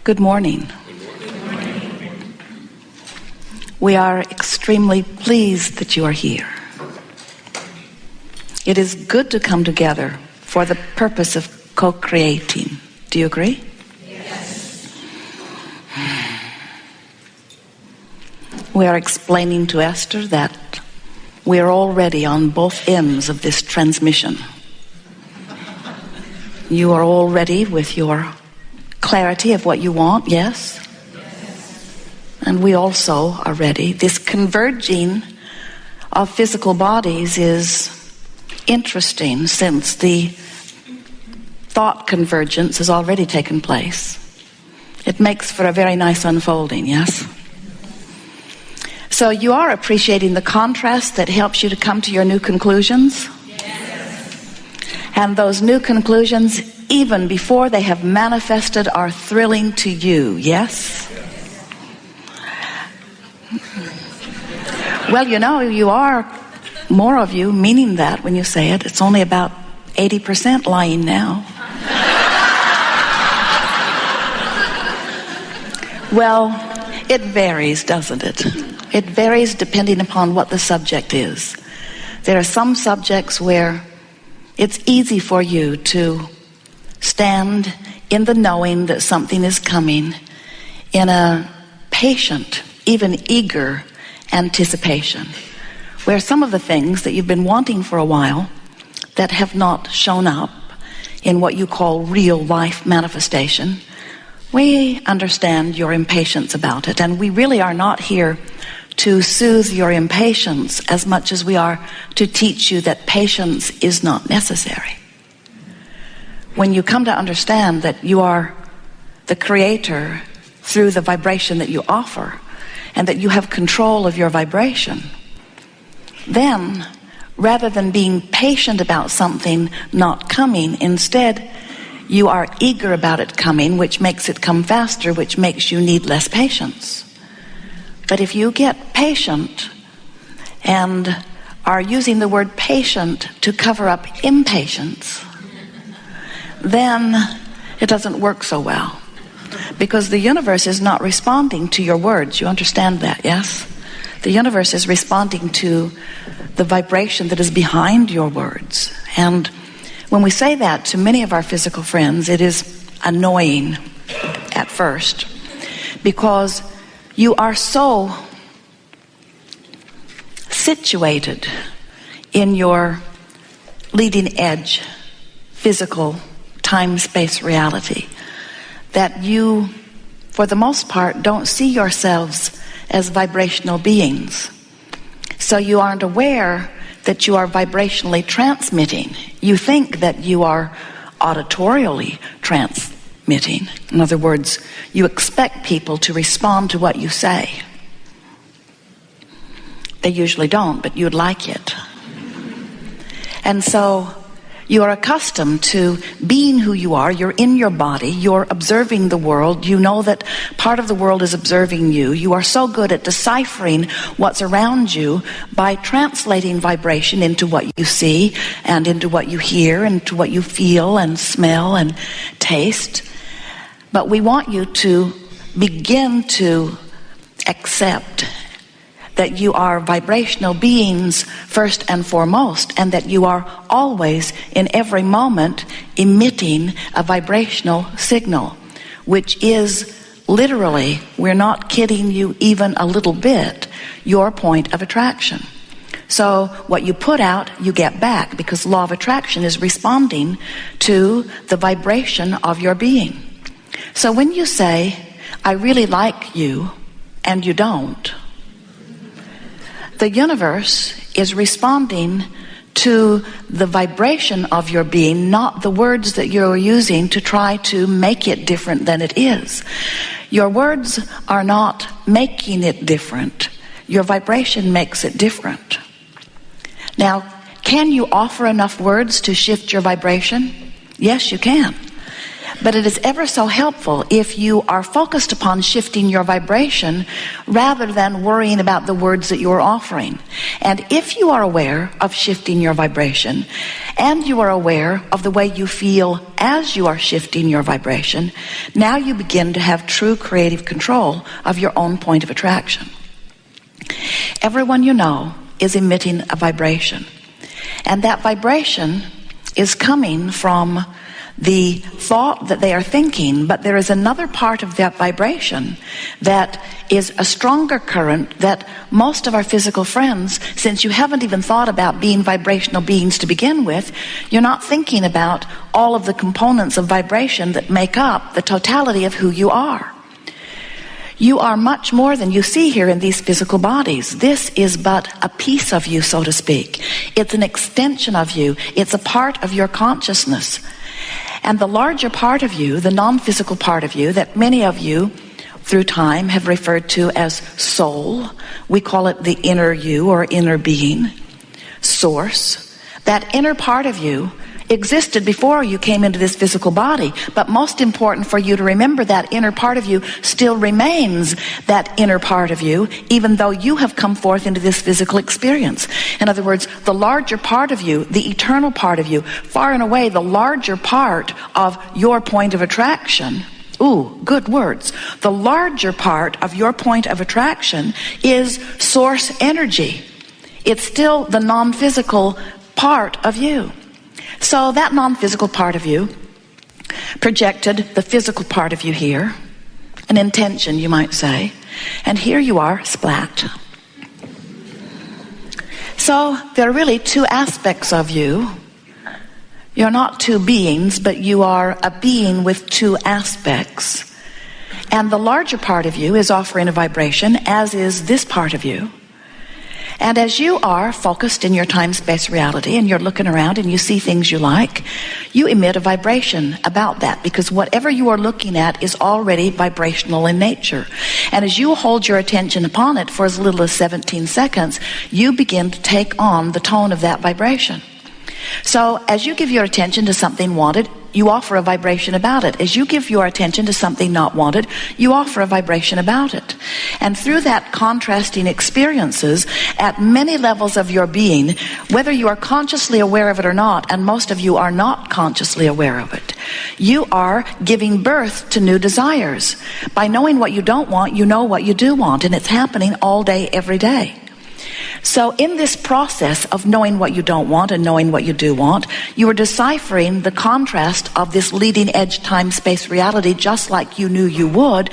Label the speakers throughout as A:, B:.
A: Good morning. We are extremely pleased that you are here. It is good to come together for the purpose of co-creating. Do you agree?
B: Yes.
A: We are explaining to Esther that we are already on both ends of this transmission. You are all ready with your clarity of what you want, yes? And we also are ready. This converging of physical bodies is interesting since the thought convergence has already taken place. It makes for a very nice unfolding, yes? So you are appreciating the contrast that helps you to come to your new conclusions?
B: Yes.
A: And those new conclusions, even before they have manifested, are thrilling to you, yes? Well, you know, you are, more of you, meaning that when you say it. It's only about 80% lying now. Well, it varies, doesn't it? It varies depending upon what the subject is. There are some subjects where it's easy for you to stand in the knowing that something is coming in a patient, even eager anticipation, where some of the things that you've been wanting for a while that have not shown up in what you call real life manifestation, we understand your impatience about it, and we really are not here to soothe your impatience as much as we are to teach you that patience is not necessary. When you come to understand that you are the creator through the vibration that you offer, and that you have control of your vibration, then rather than being patient about something not coming, instead you are eager about it coming, which makes it come faster, which makes you need less patience. But if you get patient and are using the word patient to cover up impatience, then it doesn't work so well. Because the universe is not responding to your words. You understand that, yes? The universe is responding to the vibration that is behind your words. And when we say that to many of our physical friends, it is annoying at first, because you are so situated in your leading edge physical time-space reality that you, for the most part, don't see yourselves as vibrational beings. So you aren't aware that you are vibrationally transmitting. You think that you are auditorially transmitting. In other words, you expect people to respond to what you say. They usually don't, but you'd like it. And so you are accustomed to being who you are. You're in your body. You're observing the world. You know that part of the world is observing you. You are so good at deciphering what's around you by translating vibration into what you see and into what you hear and into what you feel and smell and taste. But we want you to begin to accept that you are vibrational beings first and foremost, and that you are always, in every moment, emitting a vibrational signal, which is literally, we're not kidding you even a little bit, your point of attraction. So what you put out, you get back, because law of attraction is responding to the vibration of your being. So when you say, I really like you, and you don't, the universe is responding to the vibration of your being, not the words that you're using to try to make it different than it is. Your words are not making it different. Your vibration makes it different. Now, can you offer enough words to shift your vibration? Yes, you can. But it is ever so helpful if you are focused upon shifting your vibration rather than worrying about the words that you're offering. And if you are aware of shifting your vibration, and you are aware of the way you feel as you are shifting your vibration, now you begin to have true creative control of your own point of attraction. Everyone you know is emitting a vibration. And that vibration is coming from the thought that they are thinking, but there is another part of that vibration that is a stronger current that most of our physical friends, since you haven't even thought about being vibrational beings to begin with, you're not thinking about all of the components of vibration that make up the totality of who you are. You are much more than you see here in these physical bodies. This is but a piece of you, so to speak. It's an extension of you. It's a part of your consciousness. And the larger part of you, the non-physical part of you, that many of you through time have referred to as soul, we call it the inner you or inner being, source, that inner part of you existed before you came into this physical body. But most important for you to remember, that inner part of you still remains that inner part of you, even though you have come forth into this physical experience. In other words, the larger part of you, the eternal part of you, far and away the larger part of your point of attraction. Ooh, good words. The larger part of your point of attraction is source energy. It's still the non-physical part of you. So that non-physical part of you projected the physical part of you here, an intention, you might say, and here you are, splat. So there are really two aspects of you. You're not two beings, but you are a being with two aspects. And the larger part of you is offering a vibration, as is this part of you. And as you are focused in your time-space reality and you're looking around and you see things you like, you emit a vibration about that, because whatever you are looking at is already vibrational in nature. And as you hold your attention upon it for as little as 17 seconds, you begin to take on the tone of that vibration. So as you give your attention to something wanted, you offer a vibration about it. As you give your attention to something not wanted, you offer a vibration about it. And through that contrasting experiences at many levels of your being, whether you are consciously aware of it or not, and most of you are not consciously aware of it, you are giving birth to new desires. By knowing what you don't want, you know what you do want, and it's happening all day, every day. So in this process of knowing what you don't want and knowing what you do want, you are deciphering the contrast of this leading edge time-space reality just like you knew you would,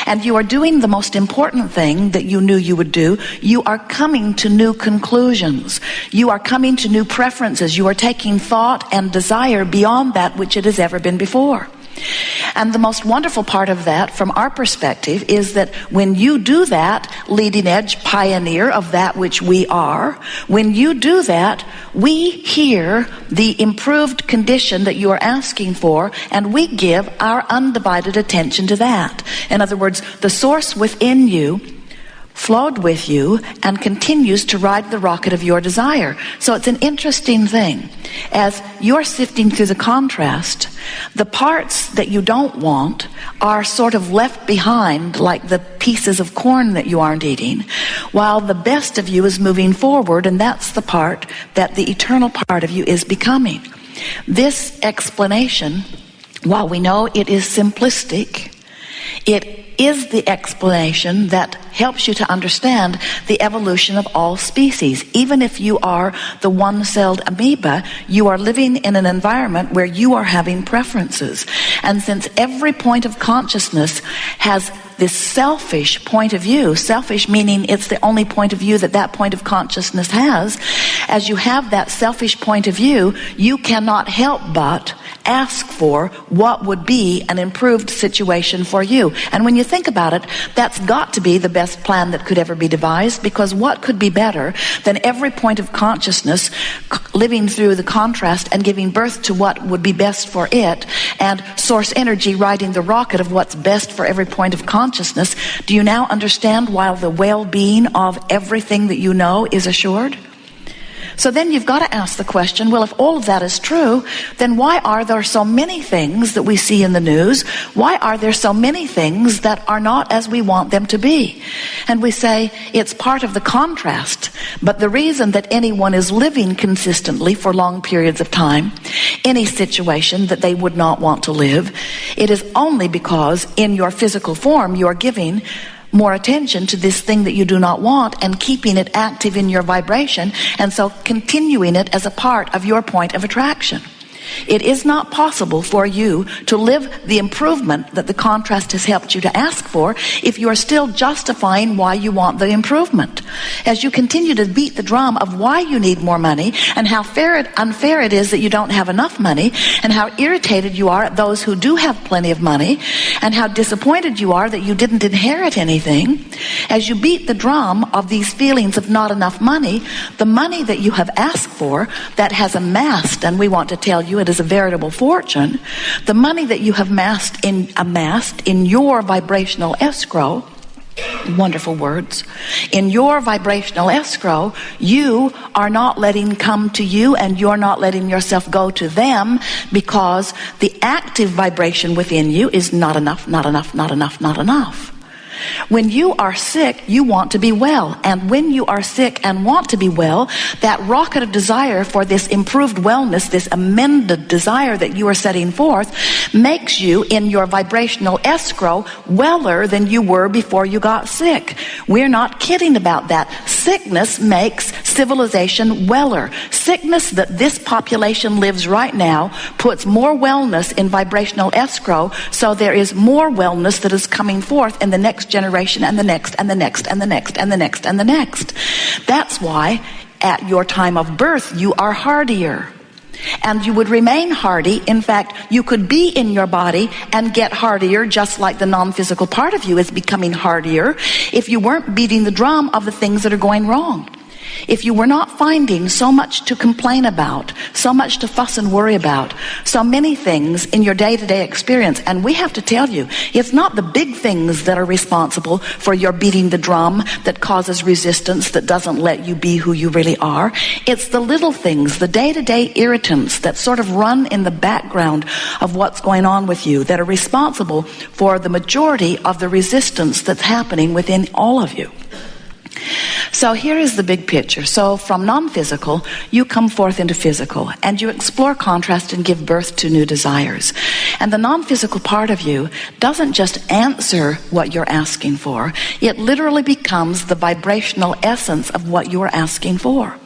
A: and you are doing the most important thing that you knew you would do. You are coming to new conclusions. You are coming to new preferences. You are taking thought and desire beyond that which it has ever been before. And the most wonderful part of that, from our perspective, is that when you do that, leading edge pioneer of that which we are, when you do that, we hear the improved condition that you are asking for, and we give our undivided attention to that. In other words, the source within you flowed with you and continues to ride the rocket of your desire. So it's an interesting thing. As you're sifting through the contrast, the parts that you don't want are sort of left behind, like the pieces of corn that you aren't eating, while the best of you is moving forward, and that's the part that the eternal part of you is becoming. This explanation, while we know it is simplistic, it is the explanation that helps you to understand the evolution of all species. Even if you are the one-celled amoeba, you are living in an environment where you are having preferences. And since every point of consciousness has this selfish point of view, selfish meaning it's the only point of view that that point of consciousness has, as you have that selfish point of view, you cannot help but ask for what would be an improved situation for you. And when you think about it, that's got to be the best plan that could ever be devised, because what could be better than every point of consciousness living through the contrast and giving birth to what would be best for it, and source energy riding the rocket of what's best for every point of consciousness. Do you now understand why the well-being of everything that you know is assured? So then you've got to ask the question, well, if all of that is true, then why are there so many things that we see in the news? Why are there so many things that are not as we want them to be? And we say it's part of the contrast. But the reason that anyone is living consistently for long periods of time, any situation that they would not want to live, it is only because in your physical form you are giving more attention to this thing that you do not want and keeping it active in your vibration, and so continuing it as a part of your point of attraction. It is not possible for you to live the improvement that the contrast has helped you to ask for if you are still justifying why you want the improvement. As you continue to beat the drum of why you need more money and how unfair it is that you don't have enough money, and how irritated you are at those who do have plenty of money, and how disappointed you are that you didn't inherit anything, as you beat the drum of these feelings of not enough money, the money that you have asked for that has amassed, and we want to tell you it is a veritable fortune, the money that you have amassed in your vibrational escrow, wonderful words, in your vibrational escrow, you are not letting come to you, and you're not letting yourself go to them, because the active vibration within you is not enough, not enough, not enough, not enough. When you are sick, you want to be well. And when you are sick and want to be well, that rocket of desire for this improved wellness, this amended desire that you are setting forth, makes you in your vibrational escrow weller than you were before you got sick. We're not kidding about that. Sickness makes civilization weller. Sickness that this population lives right now puts more wellness in vibrational escrow, so there is more wellness that is coming forth in the next generation, and the next, and the next, and the next, and the next, and the next. That's why at your time of birth you are hardier. And you would remain hardy. In fact, you could be in your body and get hardier, just like the non-physical part of you is becoming hardier, if you weren't beating the drum of the things that are going wrong. If you were not finding so much to complain about, so much to fuss and worry about, so many things in your day-to-day experience. And we have to tell you, it's not the big things that are responsible for your beating the drum that causes resistance, that doesn't let you be who you really are. It's the little things, the day-to-day irritants that sort of run in the background of what's going on with you, that are responsible for the majority of the resistance that's happening within all of you. So here is the big picture. So from non-physical, you come forth into physical, and you explore contrast and give birth to new desires. And the non-physical part of you doesn't just answer what you're asking for. It literally becomes the vibrational essence of what you're asking for.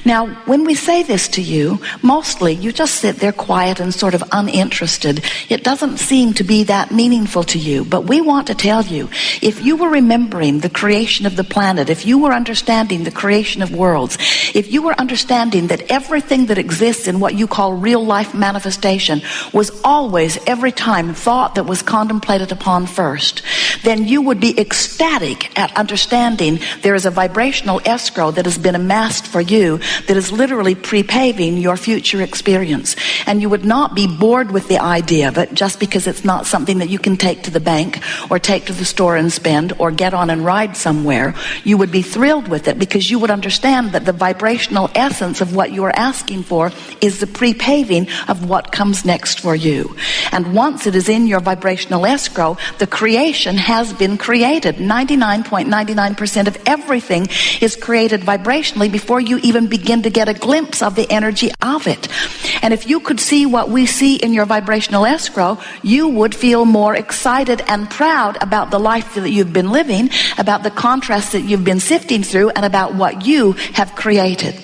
A: Now, when we say this to you, mostly you just sit there quiet and sort of uninterested. It doesn't seem to be that meaningful to you. But we want to tell you, if you were remembering the creation of the planet, if you were understanding the creation of worlds, if you were understanding that everything that exists in what you call real life manifestation was always, every time, thought that was contemplated upon first, then you would be ecstatic at understanding there is a vibrational escrow that has been amassed for you that is literally pre-paving your future experience. And you would not be bored with the idea of it just because it's not something that you can take to the bank or take to the store and spend or get on and ride somewhere. You would be thrilled with it because you would understand that the vibrational essence of what you are asking for is the pre-paving of what comes next for you. And once it is in your vibrational escrow, the creation has been created. 99.99% of everything is created vibrationally before you even begin to get a glimpse of the energy of it. And if you could see what we see in your vibrational escrow, you would feel more excited and proud about the life that you've been living, about the contrast that you've been sifting through, and about what you have created.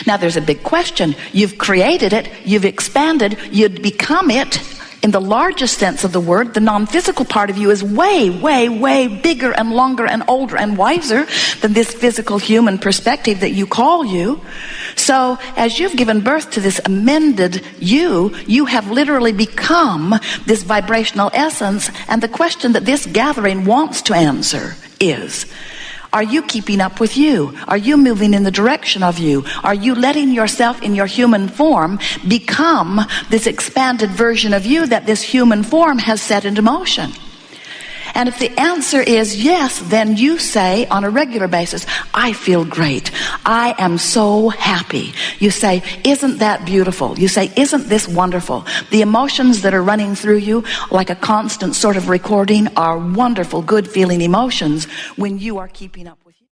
A: Now there's a big question. You've created it, you've expanded, you'd become it. In the largest sense of the word, the non-physical part of you is way, way, way bigger and longer and older and wiser than this physical human perspective that you call you. So as you've given birth to this amended you have literally become this vibrational essence. And the question that this gathering wants to answer is, are you keeping up with you? Are you moving in the direction of you? Are you letting yourself in your human form become this expanded version of you that this human form has set into motion? And if the answer is yes, then you say on a regular basis, I feel great. I am so happy. You say, isn't that beautiful? You say, isn't this wonderful? The emotions that are running through you like a constant sort of recording are wonderful, good feeling emotions when you are keeping up with